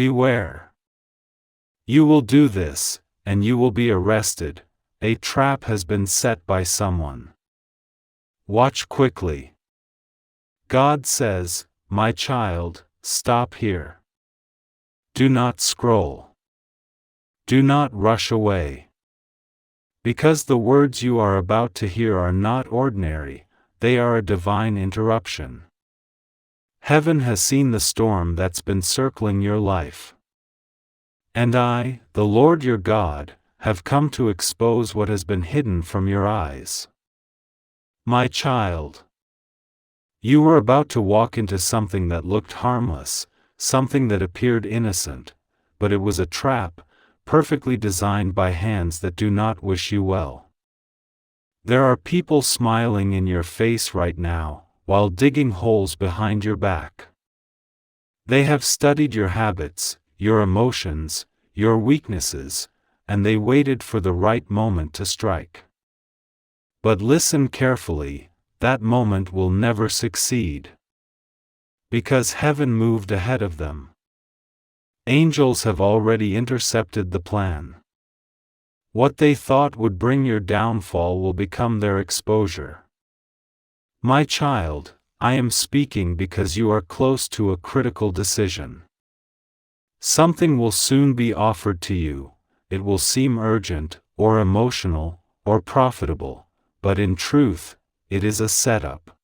Beware. You will do this, and you will be arrested. A trap has been set by someone. Watch quickly. God says, my child, stop here. Do not scroll. Do not rush away. Because the words you are about to hear are not ordinary, they are a divine interruption. Heaven has seen the storm that's been circling your life. And I, the Lord your God, have come to expose what has been hidden from your eyes. My child, you were about to walk into something that looked harmless, something that appeared innocent, but it was a trap, perfectly designed by hands that do not wish you well. There are people smiling in your face right now, while digging holes behind your back. They have studied your habits, your emotions, your weaknesses, and they waited for the right moment to strike. But listen carefully, that moment will never succeed. Because heaven moved ahead of them. Angels have already intercepted the plan. What they thought would bring your downfall will become their exposure. My child, I am speaking because you are close to a critical decision. Something will soon be offered to you. It will seem urgent, or emotional, or profitable, but in truth, it is a setup.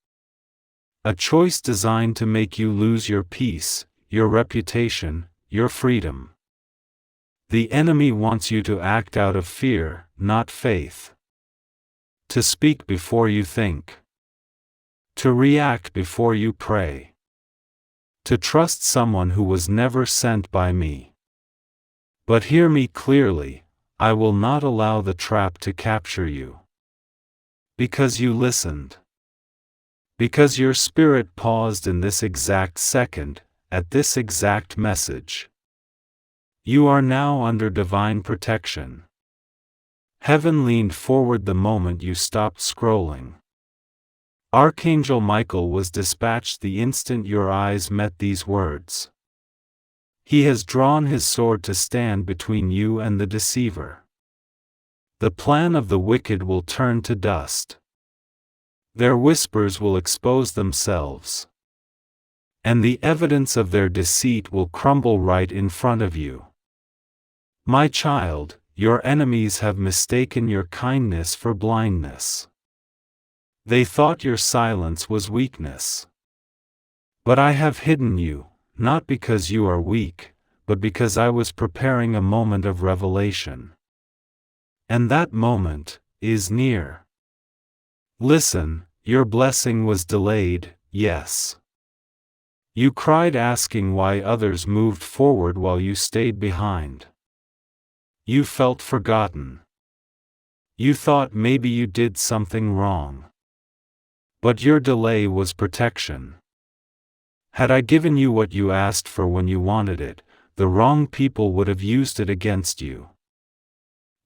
A choice designed to make you lose your peace, your reputation, your freedom. The enemy wants you to act out of fear, not faith. To speak before you think. To react before you pray. To trust someone who was never sent by me. But hear me clearly, I will not allow the trap to capture you. Because you listened. Because your spirit paused in this exact second, at this exact message. You are now under divine protection. Heaven leaned forward the moment you stopped scrolling. Archangel Michael was dispatched the instant your eyes met these words. He has drawn his sword to stand between you and the deceiver. The plan of the wicked will turn to dust. Their whispers will expose themselves. And the evidence of their deceit will crumble right in front of you. My child, your enemies have mistaken your kindness for blindness. They thought your silence was weakness. But I have hidden you, not because you are weak, but because I was preparing a moment of revelation. And that moment is near. Listen, your blessing was delayed, yes. You cried asking why others moved forward while you stayed behind. You felt forgotten. You thought maybe you did something wrong. But your delay was protection. Had I given you what you asked for when you wanted it, the wrong people would have used it against you.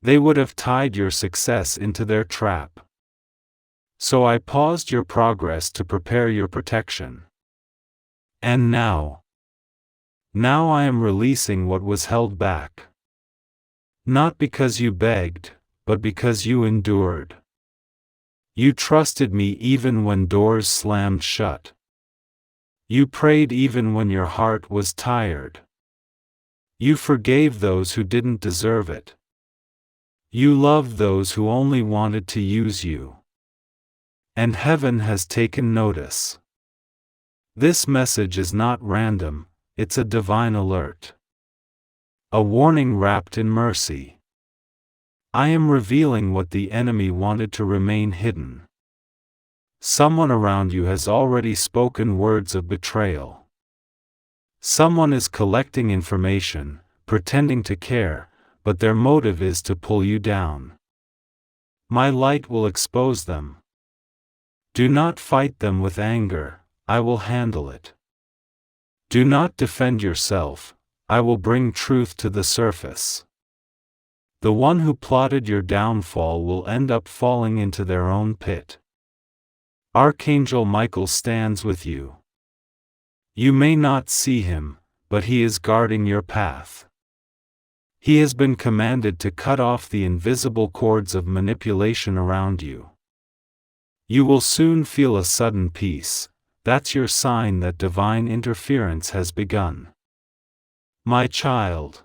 They would have tied your success into their trap. So I paused your progress to prepare your protection. And now I am releasing what was held back. Not because you begged, but because you endured. You trusted me even when doors slammed shut. You prayed even when your heart was tired. You forgave those who didn't deserve it. You loved those who only wanted to use you. And heaven has taken notice. This message is not random, it's a divine alert. A warning wrapped in mercy. I am revealing what the enemy wanted to remain hidden. Someone around you has already spoken words of betrayal. Someone is collecting information, pretending to care, but their motive is to pull you down. My light will expose them. Do not fight them with anger, I will handle it. Do not defend yourself, I will bring truth to the surface. The one who plotted your downfall will end up falling into their own pit. Archangel Michael stands with you. You may not see him, but he is guarding your path. He has been commanded to cut off the invisible cords of manipulation around you. You will soon feel a sudden peace. That's your sign that divine interference has begun. My child,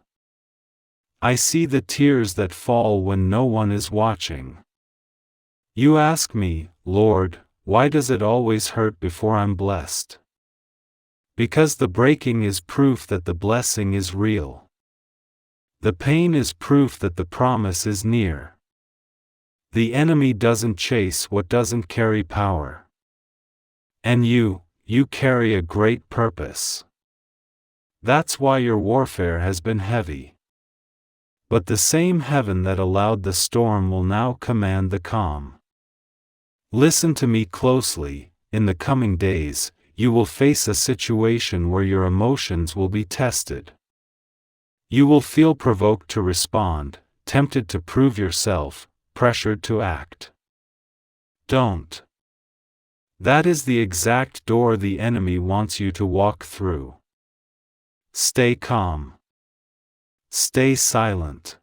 I see the tears that fall when no one is watching. You ask me, Lord, why does it always hurt before I'm blessed? Because the breaking is proof that the blessing is real. The pain is proof that the promise is near. The enemy doesn't chase what doesn't carry power. And you carry a great purpose. That's why your warfare has been heavy. But the same heaven that allowed the storm will now command the calm. Listen to me closely. In the coming days, you will face a situation where your emotions will be tested. You will feel provoked to respond, tempted to prove yourself, pressured to act. Don't. That is the exact door the enemy wants you to walk through. Stay calm. Stay silent.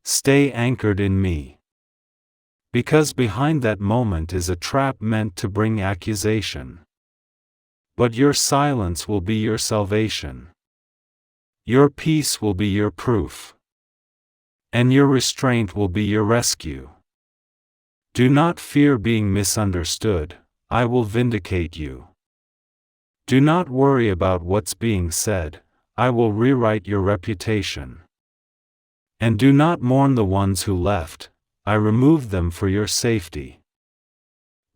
Stay anchored in me. Because behind that moment is a trap meant to bring accusation. But your silence will be your salvation. Your peace will be your proof. And your restraint will be your rescue. Do not fear being misunderstood, I will vindicate you. Do not worry about what's being said, I will rewrite your reputation. And do not mourn the ones who left, I removed them for your safety.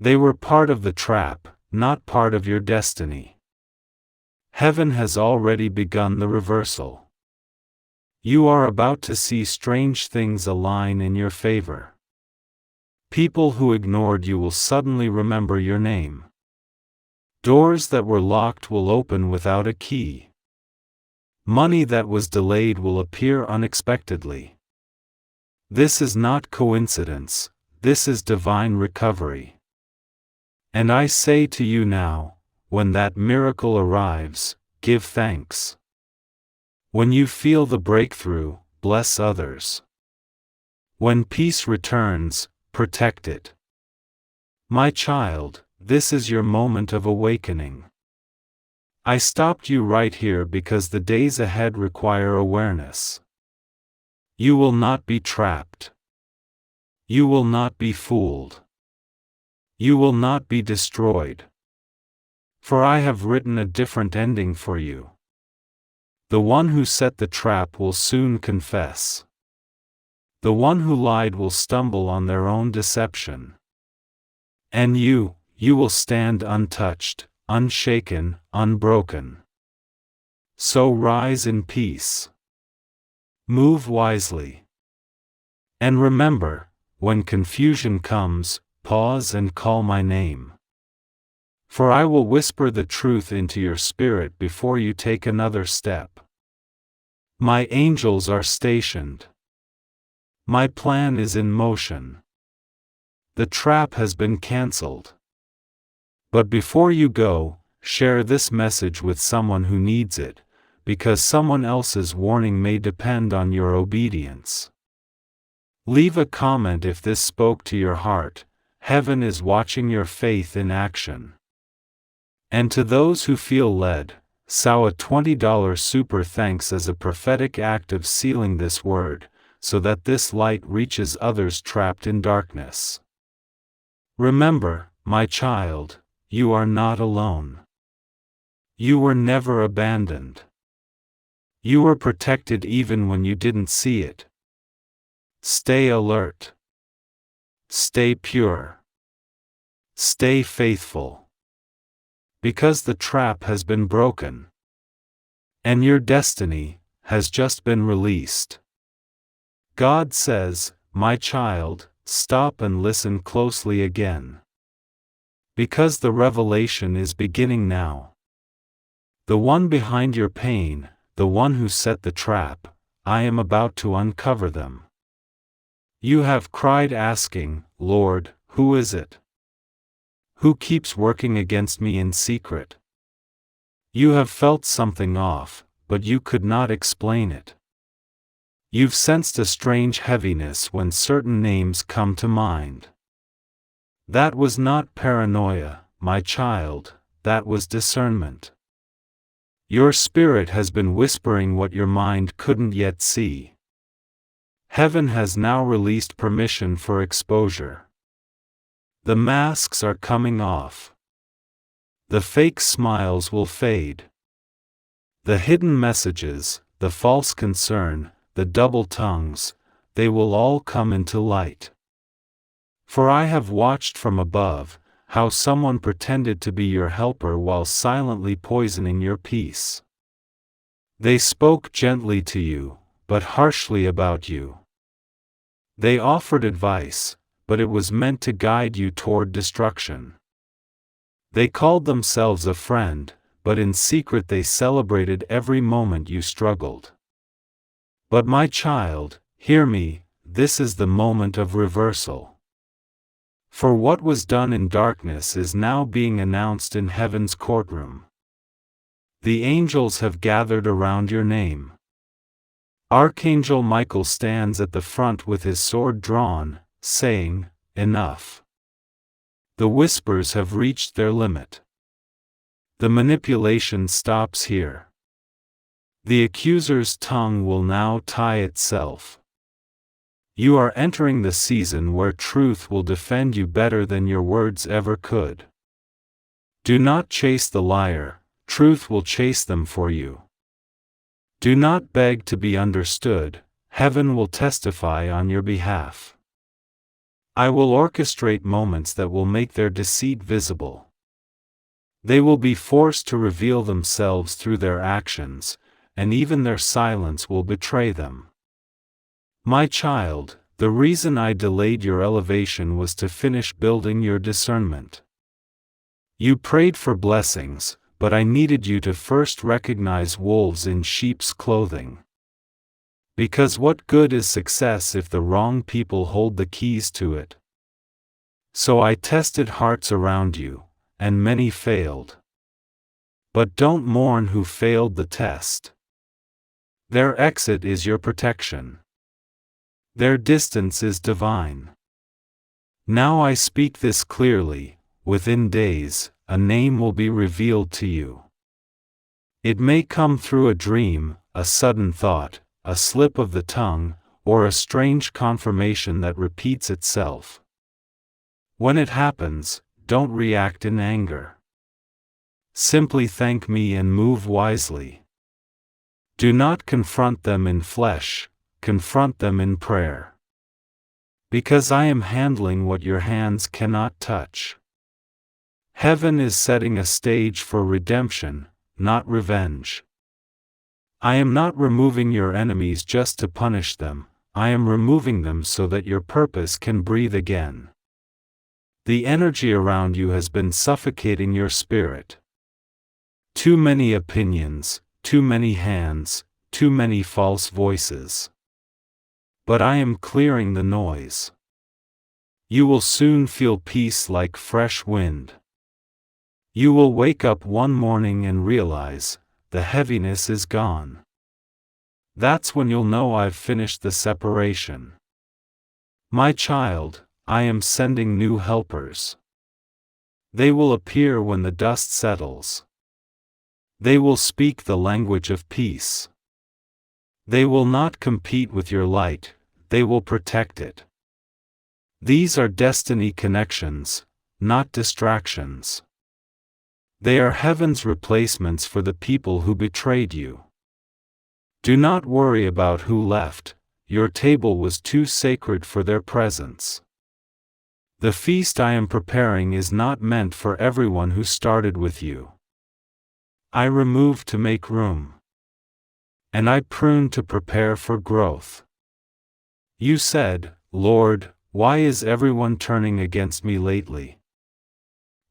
They were part of the trap, not part of your destiny. Heaven has already begun the reversal. You are about to see strange things align in your favor. People who ignored you will suddenly remember your name. Doors that were locked will open without a key. Money that was delayed will appear unexpectedly. This is not coincidence, this is divine recovery. And I say to you now, when that miracle arrives, give thanks. When you feel the breakthrough, bless others. When peace returns, protect it. My child, this is your moment of awakening. I stopped you right here because the days ahead require awareness. You will not be trapped. You will not be fooled. You will not be destroyed. For I have written a different ending for you. The one who set the trap will soon confess. The one who lied will stumble on their own deception. And you will stand untouched, unshaken, unbroken. So rise in peace. Move wisely. And remember, when confusion comes, pause and call my name. For I will whisper the truth into your spirit before you take another step. My angels are stationed. My plan is in motion. The trap has been cancelled. But before you go, share this message with someone who needs it, because someone else's warning may depend on your obedience. Leave a comment if this spoke to your heart. Heaven is watching your faith in action. And to those who feel led, sow a $20 super thanks as a prophetic act of sealing this word, so that this light reaches others trapped in darkness. Remember, my child, you are not alone. You were never abandoned. You were protected even when you didn't see it. Stay alert. Stay pure. Stay faithful. Because the trap has been broken. And your destiny has just been released. God says, my child, stop and listen closely again. Because the revelation is beginning now. The one behind your pain, the one who set the trap, I am about to uncover them. You have cried asking, Lord, who is it? Who keeps working against me in secret? You have felt something off, but you could not explain it. You've sensed a strange heaviness when certain names come to mind. That was not paranoia, my child, that was discernment. Your spirit has been whispering what your mind couldn't yet see. Heaven has now released permission for exposure. The masks are coming off. The fake smiles will fade. The hidden messages, the false concern, the double tongues, they will all come into light. For I have watched from above, how someone pretended to be your helper while silently poisoning your peace. They spoke gently to you, but harshly about you. They offered advice, but it was meant to guide you toward destruction. They called themselves a friend, but in secret they celebrated every moment you struggled. But my child, hear me, this is the moment of reversal. For what was done in darkness is now being announced in heaven's courtroom. The angels have gathered around your name. Archangel Michael stands at the front with his sword drawn, saying, "Enough." The whispers have reached their limit. The manipulation stops here. The accuser's tongue will now tie itself. You are entering the season where truth will defend you better than your words ever could. Do not chase the liar, truth will chase them for you. Do not beg to be understood, heaven will testify on your behalf. I will orchestrate moments that will make their deceit visible. They will be forced to reveal themselves through their actions, and even their silence will betray them. My child, the reason I delayed your elevation was to finish building your discernment. You prayed for blessings, but I needed you to first recognize wolves in sheep's clothing. Because what good is success if the wrong people hold the keys to it? So I tested hearts around you, and many failed. But don't mourn who failed the test. Their exit is your protection. Their distance is divine. Now I speak this clearly, within days, a name will be revealed to you. It may come through a dream, a sudden thought, a slip of the tongue, or a strange confirmation that repeats itself. When it happens, don't react in anger. Simply thank me and move wisely. Do not confront them in flesh, confront them in prayer. Because I am handling what your hands cannot touch. Heaven is setting a stage for redemption, not revenge. I am not removing your enemies just to punish them, I am removing them so that your purpose can breathe again. The energy around you has been suffocating your spirit. Too many opinions, too many hands, too many false voices. But I am clearing the noise. You will soon feel peace like fresh wind. You will wake up one morning and realize, the heaviness is gone. That's when you'll know I've finished the separation. My child, I am sending new helpers. They will appear when the dust settles. They will speak the language of peace. They will not compete with your light, they will protect it. These are destiny connections, not distractions. They are heaven's replacements for the people who betrayed you. Do not worry about who left, your table was too sacred for their presence. The feast I am preparing is not meant for everyone who started with you. I remove to make room. And I prune to prepare for growth. You said, Lord, why is everyone turning against me lately?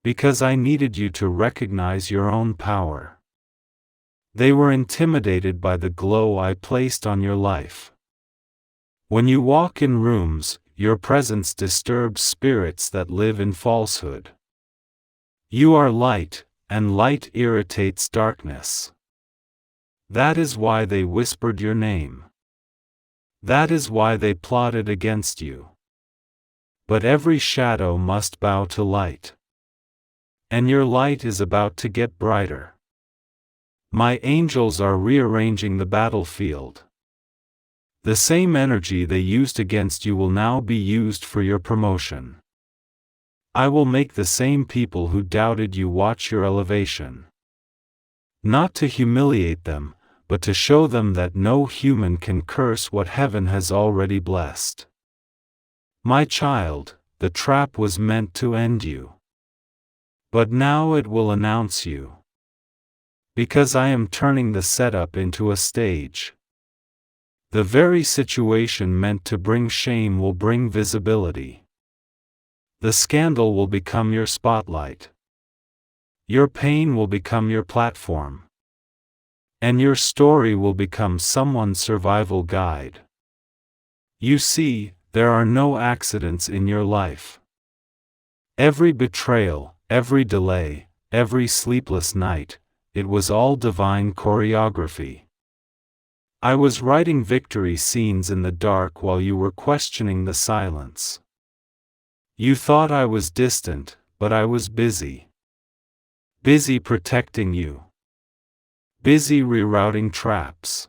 Because I needed you to recognize your own power. They were intimidated by the glow I placed on your life. When you walk in rooms, your presence disturbs spirits that live in falsehood. You are light, and light irritates darkness. That is why they whispered your name. That is why they plotted against you. But every shadow must bow to light. And your light is about to get brighter. My angels are rearranging the battlefield. The same energy they used against you will now be used for your promotion. I will make the same people who doubted you watch your elevation. Not to humiliate them, but to show them that no human can curse what heaven has already blessed. My child, the trap was meant to end you. But now it will announce you. Because I am turning the setup into a stage. The very situation meant to bring shame will bring visibility. The scandal will become your spotlight. Your pain will become your platform. And your story will become someone's survival guide. You see, there are no accidents in your life. Every betrayal, every delay, every sleepless night, it was all divine choreography. I was writing victory scenes in the dark while you were questioning the silence. You thought I was distant, but I was busy. Busy protecting you. Busy rerouting traps.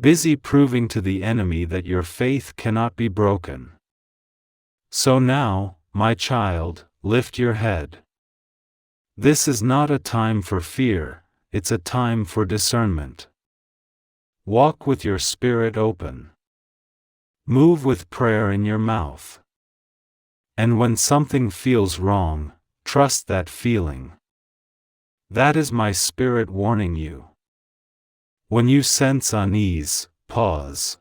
Busy proving to the enemy that your faith cannot be broken. So now, my child, lift your head. This is not a time for fear, it's a time for discernment. Walk with your spirit open. Move with prayer in your mouth. And when something feels wrong, trust that feeling. That is my spirit warning you. When you sense unease, pause.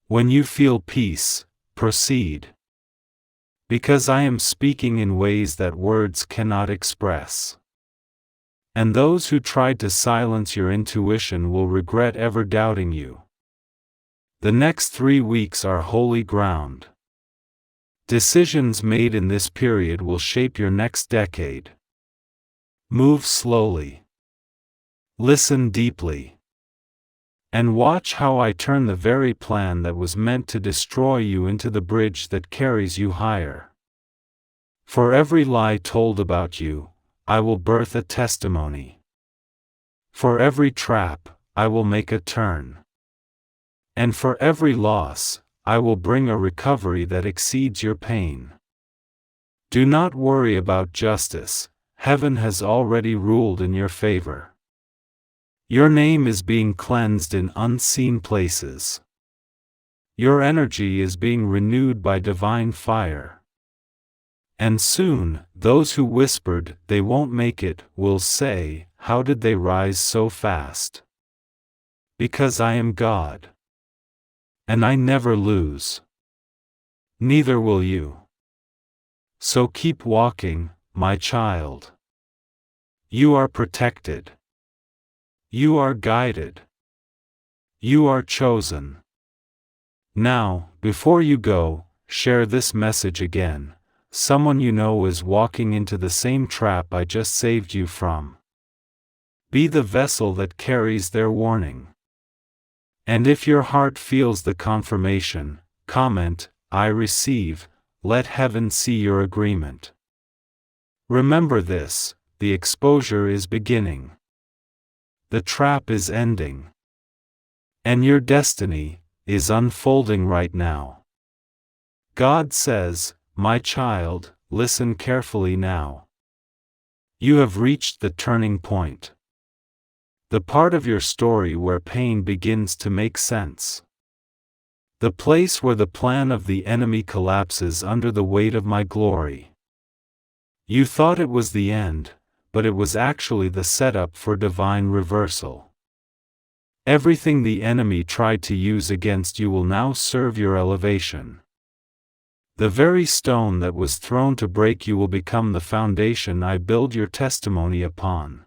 When you feel peace, proceed. Because I am speaking in ways that words cannot express. And those who tried to silence your intuition will regret ever doubting you. The next 3 weeks are holy ground. Decisions made in this period will shape your next decade. Move slowly. Listen deeply. And watch how I turn the very plan that was meant to destroy you into the bridge that carries you higher. For every lie told about you, I will birth a testimony. For every trap, I will make a turn. And for every loss, I will bring a recovery that exceeds your pain. Do not worry about justice, heaven has already ruled in your favor. Your name is being cleansed in unseen places. Your energy is being renewed by divine fire. And soon, those who whispered, they won't make it, will say, how did they rise so fast? Because I am God. And I never lose. Neither will you. So keep walking, my child. You are protected. You are guided. You are chosen. Now, before you go, share this message again. Someone you know is walking into the same trap I just saved you from. Be the vessel that carries their warning. And if your heart feels the confirmation, comment, I receive, let heaven see your agreement. Remember this, the exposure is beginning. The trap is ending. And your destiny is unfolding right now. God says, my child, listen carefully now. You have reached the turning point. The part of your story where pain begins to make sense. The place where the plan of the enemy collapses under the weight of my glory. You thought it was the end, but it was actually the setup for divine reversal. Everything the enemy tried to use against you will now serve your elevation. The very stone that was thrown to break you will become the foundation I build your testimony upon.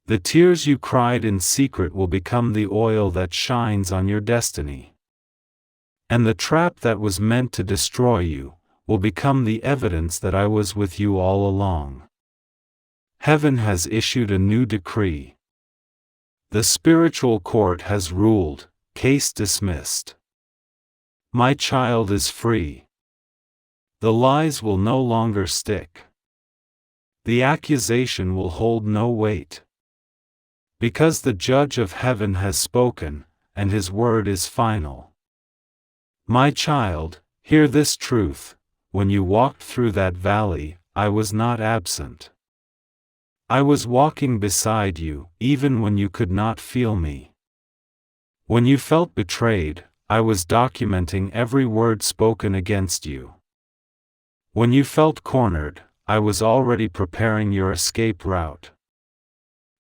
The tears you cried in secret will become the oil that shines on your destiny. And the trap that was meant to destroy you will become the evidence that I was with you all along. Heaven has issued a new decree. The spiritual court has ruled, case dismissed. My child is free. The lies will no longer stick. The accusation will hold no weight. Because the judge of heaven has spoken, and his word is final. My child, hear this truth: when you walked through that valley, I was not absent. I was walking beside you, even when you could not feel me. When you felt betrayed, I was documenting every word spoken against you. When you felt cornered, I was already preparing your escape route.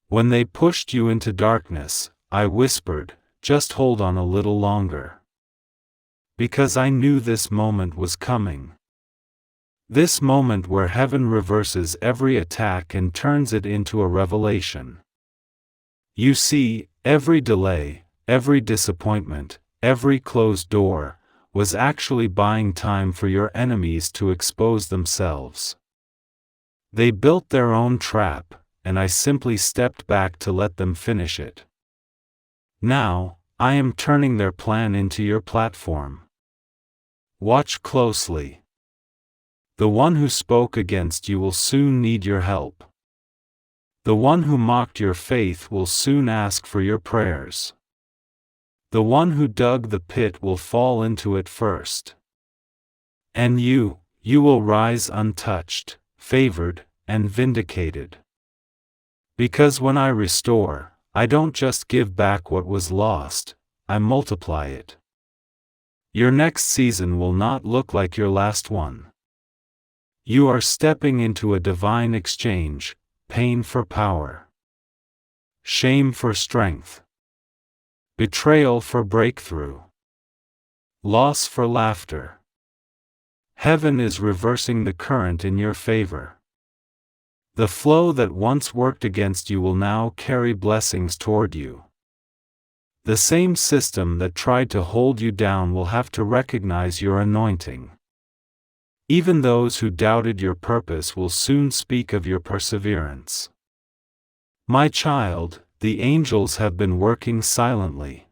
When they pushed you into darkness, I whispered, just hold on a little longer. Because I knew this moment was coming. This moment where heaven reverses every attack and turns it into a revelation. You see, every delay, every disappointment, every closed door, was actually buying time for your enemies to expose themselves. They built their own trap, and I simply stepped back to let them finish it. Now, I am turning their plan into your platform. Watch closely. The one who spoke against you will soon need your help. The one who mocked your faith will soon ask for your prayers. The one who dug the pit will fall into it first. And you will rise untouched, favored, and vindicated. Because when I restore, I don't just give back what was lost, I multiply it. Your next season will not look like your last one. You are stepping into a divine exchange, pain for power, shame for strength, betrayal for breakthrough, loss for laughter. Heaven is reversing the current in your favor. The flow that once worked against you will now carry blessings toward you. The same system that tried to hold you down will have to recognize your anointing. Even those who doubted your purpose will soon speak of your perseverance. My child, the angels have been working silently.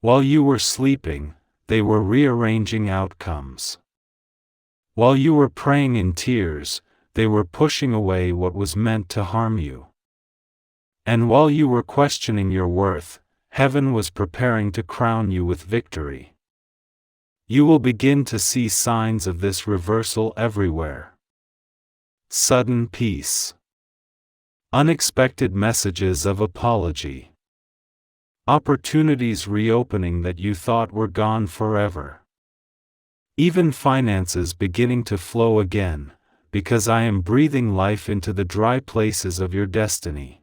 While you were sleeping, they were rearranging outcomes. While you were praying in tears, they were pushing away what was meant to harm you. And while you were questioning your worth, heaven was preparing to crown you with victory. You will begin to see signs of this reversal everywhere. Sudden peace. Unexpected messages of apology. Opportunities reopening that you thought were gone forever. Even finances beginning to flow again, because I am breathing life into the dry places of your destiny.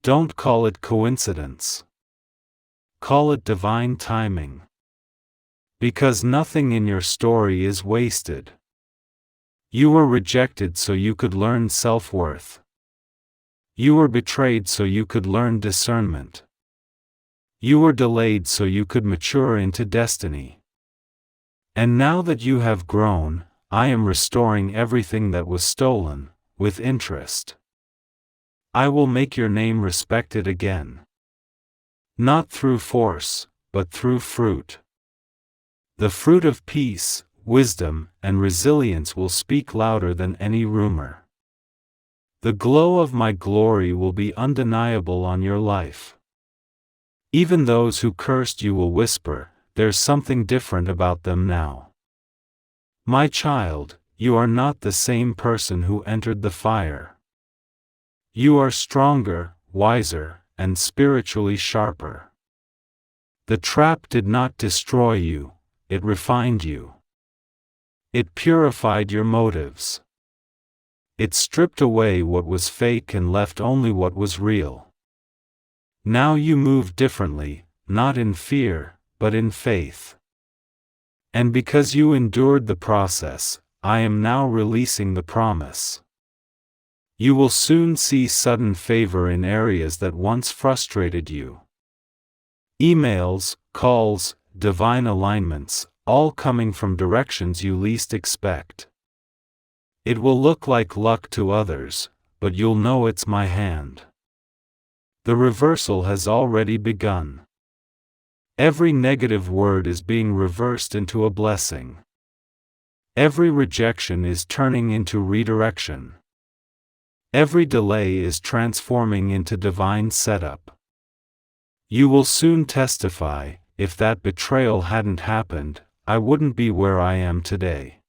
Don't call it coincidence. Call it divine timing. Because nothing in your story is wasted. You were rejected so you could learn self-worth. You were betrayed so you could learn discernment. You were delayed so you could mature into destiny. And now that you have grown, I am restoring everything that was stolen, with interest. I will make your name respected again. Not through force, but through fruit. The fruit of peace, wisdom, and resilience will speak louder than any rumor. The glow of my glory will be undeniable on your life. Even those who cursed you will whisper, there's something different about them now. My child, you are not the same person who entered the fire. You are stronger, wiser, and spiritually sharper. The trap did not destroy you. It refined you. It purified your motives. It stripped away what was fake and left only what was real. Now you move differently, not in fear, but in faith. And because you endured the process, I am now releasing the promise. You will soon see sudden favor in areas that once frustrated you. Emails, calls, divine alignments, all coming from directions you least expect. It will look like luck to others, but you'll know it's my hand. The reversal has already begun. Every negative word is being reversed into a blessing. Every rejection is turning into redirection. Every delay is transforming into divine setup. You will soon testify, if that betrayal hadn't happened, I wouldn't be where I am today.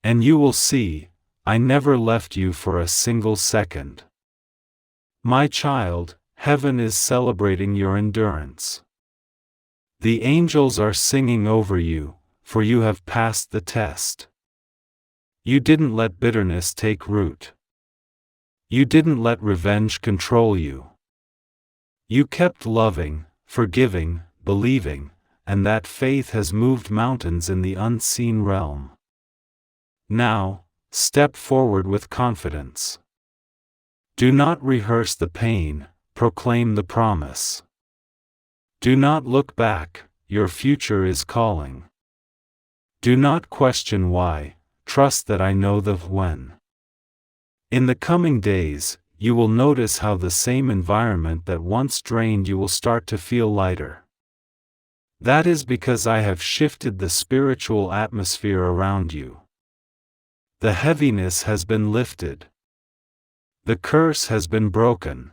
And you will see, I never left you for a single second. My child, heaven is celebrating your endurance. The angels are singing over you, for you have passed the test. You didn't let bitterness take root. You didn't let revenge control you. You kept loving, forgiving, believing, and that faith has moved mountains in the unseen realm. Now, step forward with confidence. Do not rehearse the pain, proclaim the promise. Do not look back, your future is calling. Do not question why, trust that I know the when. In the coming days, you will notice how the same environment that once drained you will start to feel lighter. That is because I have shifted the spiritual atmosphere around you. The heaviness has been lifted. The curse has been broken.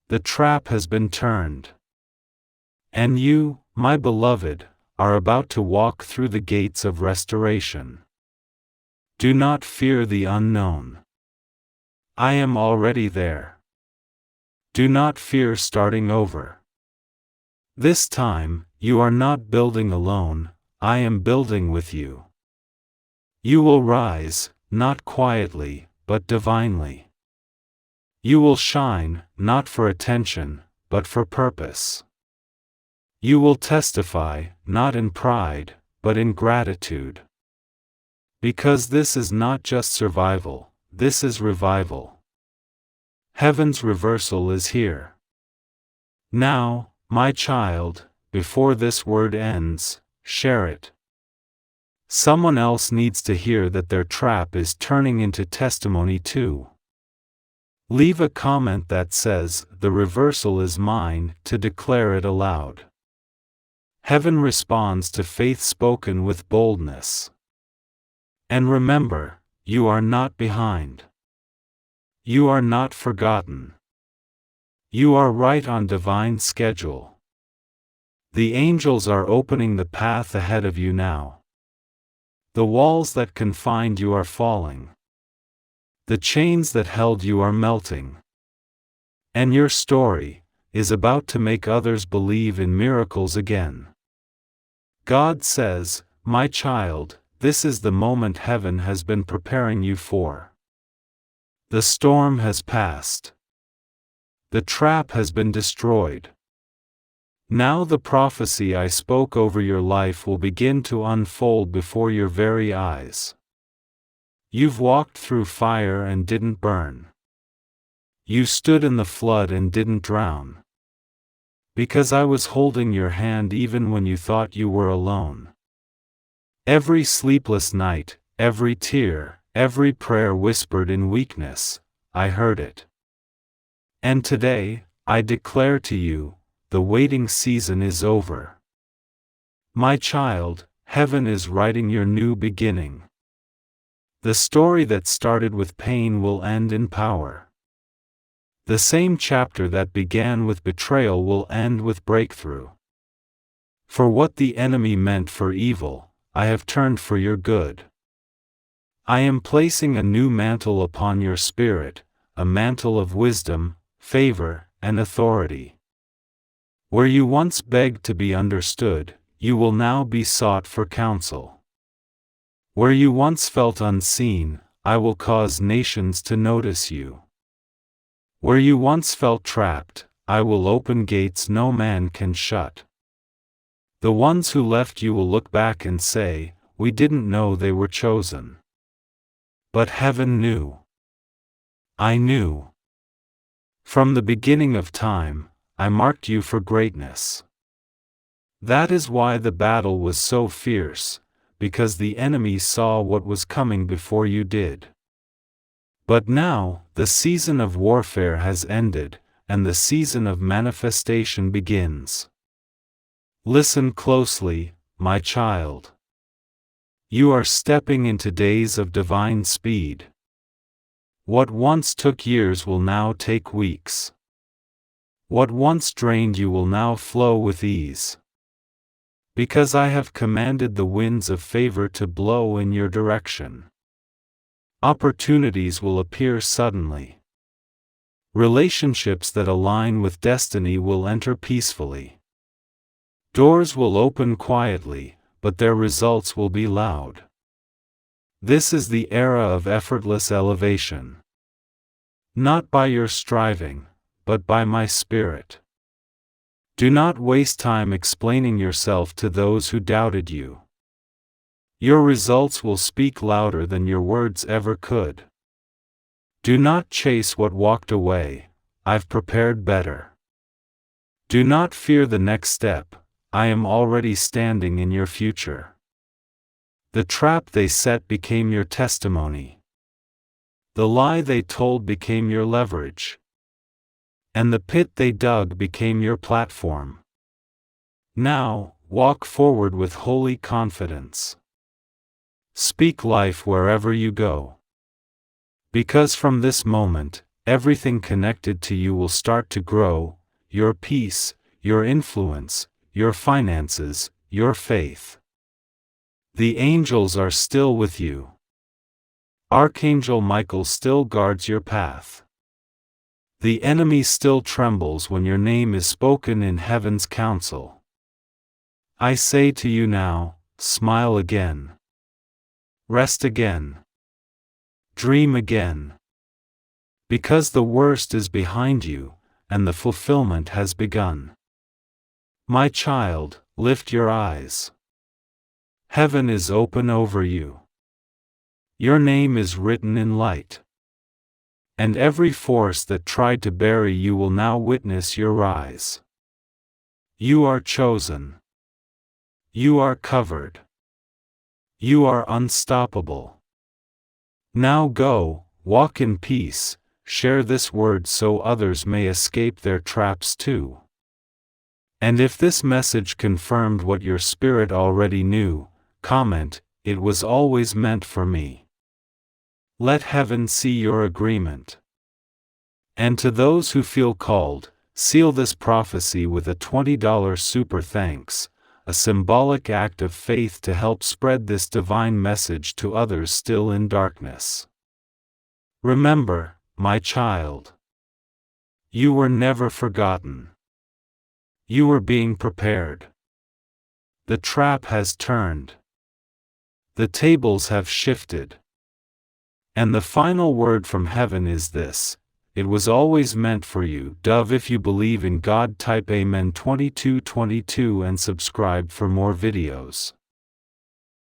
The trap has been turned. And you, my beloved, are about to walk through the gates of restoration. Do not fear the unknown. I am already there. Do not fear starting over. This time, you are not building alone, I am building with you. You will rise, not quietly, but divinely. You will shine, not for attention, but for purpose. You will testify, not in pride, but in gratitude. Because this is not just survival, this is revival. Heaven's reversal is here. Now, my child, before this word ends, share it. Someone else needs to hear that their trap is turning into testimony too. Leave a comment that says, "The reversal is mine," to declare it aloud. Heaven responds to faith spoken with boldness. And remember, you are not behind. You are not forgotten. You are right on divine schedule. The angels are opening the path ahead of you now. The walls that confined you are falling. The chains that held you are melting. And your story is about to make others believe in miracles again. God says, "My child, this is the moment heaven has been preparing you for." The storm has passed. The trap has been destroyed. Now the prophecy I spoke over your life will begin to unfold before your very eyes. You've walked through fire and didn't burn. You stood in the flood and didn't drown. Because I was holding your hand even when you thought you were alone. Every sleepless night, every tear, every prayer whispered in weakness, I heard it. And today, I declare to you, the waiting season is over. My child, heaven is writing your new beginning. The story that started with pain will end in power. The same chapter that began with betrayal will end with breakthrough. For what the enemy meant for evil, I have turned for your good. I am placing a new mantle upon your spirit, a mantle of wisdom, favor, and authority. Where you once begged to be understood, you will now be sought for counsel. Where you once felt unseen, I will cause nations to notice you. Where you once felt trapped, I will open gates no man can shut. The ones who left you will look back and say, "We didn't know they were chosen." But heaven knew. I knew. From the beginning of time, I marked you for greatness. That is why the battle was so fierce, because the enemy saw what was coming before you did. But now, the season of warfare has ended, and the season of manifestation begins. Listen closely, my child. You are stepping into days of divine speed. What once took years will now take weeks. What once drained you will now flow with ease. Because I have commanded the winds of favor to blow in your direction. Opportunities will appear suddenly. Relationships that align with destiny will enter peacefully. Doors will open quietly, but their results will be loud. This is the era of effortless elevation. Not by your striving, but by my Spirit. Do not waste time explaining yourself to those who doubted you. Your results will speak louder than your words ever could. Do not chase what walked away, I've prepared better. Do not fear the next step, I am already standing in your future. The trap they set became your testimony. The lie they told became your leverage. And the pit they dug became your platform. Now, walk forward with holy confidence. Speak life wherever you go. Because from this moment, everything connected to you will start to grow: your peace, your influence, your finances, your faith. The angels are still with you. Archangel Michael still guards your path. The enemy still trembles when your name is spoken in heaven's council. I say to you now, smile again. Rest again. Dream again. Because the worst is behind you, and the fulfillment has begun. My child, lift your eyes. Heaven is open over you. Your name is written in light. And every force that tried to bury you will now witness your rise. You are chosen. You are covered. You are unstoppable. Now go, walk in peace, share this word so others may escape their traps too. And if this message confirmed what your spirit already knew, comment, "It was always meant for me." Let heaven see your agreement. And to those who feel called, seal this prophecy with a $20 super thanks, a symbolic act of faith to help spread this divine message to others still in darkness. Remember, my child, you were never forgotten. You were being prepared. The trap has turned. The tables have shifted. And the final word from heaven is this: it was always meant for you. Dove. If you believe in God, type Amen 2222 and subscribe for more videos.